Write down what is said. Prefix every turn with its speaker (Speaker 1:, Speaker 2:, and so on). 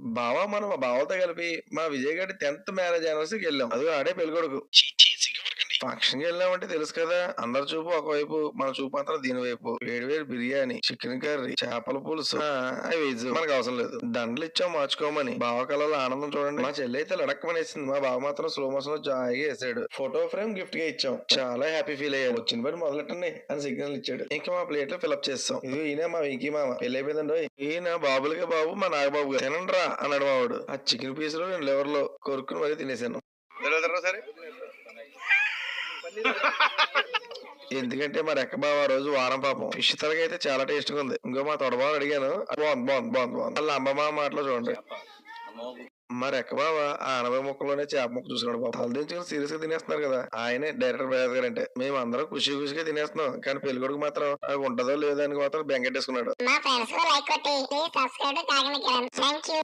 Speaker 1: బావ మనం మా బావతో కలిపి మా విజయ్ గారి 10th మ్యారేజ్ యానివర్సరీకి వెళ్ళాం. అదిగో ఆడే పెళ్ళికొడుకు. ఫంక్షన్‌కి వెళ్ళామంటే తెలుసు కదా! అందరి చూపు ఒకవైపు, మన చూపు మాత్రం దీని వైపు. వేడి వేడి బిర్యానీ, చికెన్ కర్రీ, చేపల పులుసు, అవి వెజ్. మనకవసరం లేదు. దండలిచ్చాం మార్చుకోమని. బావ కళ్ళలో ఆనందం చూడండి. మా చెల్లయితే లడక్కమనేసింది. మా బావ మాత్రం స్లో మోషన్‌లో జాయిగా ఏసాడు. ఫోటో ఫ్రేమ్ గిఫ్ట్‌గా ఇచ్చాం. చాలా హ్యాపీ ఫీల్ అయ్యాడు. వచ్చిన పని మొదలెట్టండి అని సిగ్నల్ ఇచ్చాడు. ఇంకా మా ప్లేట్లు ఫిలప్ చేసాం. ఇదిగో ఈయన మా వెంకీ మామ. పెళ్లయిపోయిందండోయ్. ఈయన బాబులకే బాబు మా నాగబాబు గారు. తినండ్రా అన్నాడు మావాడు. ఆ చికెన్ పీసులు నేను లివర్‌లో కొరుక్కుని మరీ తినేసాను. సరే ఎందుకంటే మా రెక్క బావ ఆ రోజు వారం పాపం. ఫిష్ తలకైతే చాలా టేస్ట్ గా ఉంది. ఇంకో మా తొడబావ అడిగాను. బాగుంది. వాళ్ళ అమ్మ మామ మాటలో చూడండి. మా రెక్క బావ ఆ 80 ముక్కలోనే చేప ముక్క చూసుకున్నాడు బాబు. తలదించుకుని సీరియస్ గా తినేస్తున్నారు కదా. ఆయనే డైరెక్టర్ ప్రయాస్ గారు అంటే. మేము అందరం ఖుషిగా తినేస్తున్నాం. కానీ పెళ్లి కొడుకు మాత్రం ఉంటదో లేదో అని మాత్రం బెంగెట్టేసుకున్నాడు. మా ఫ్రెండ్స్ లైక్ కొట్టి please subscribe to Kakinada Kiran. Thank you.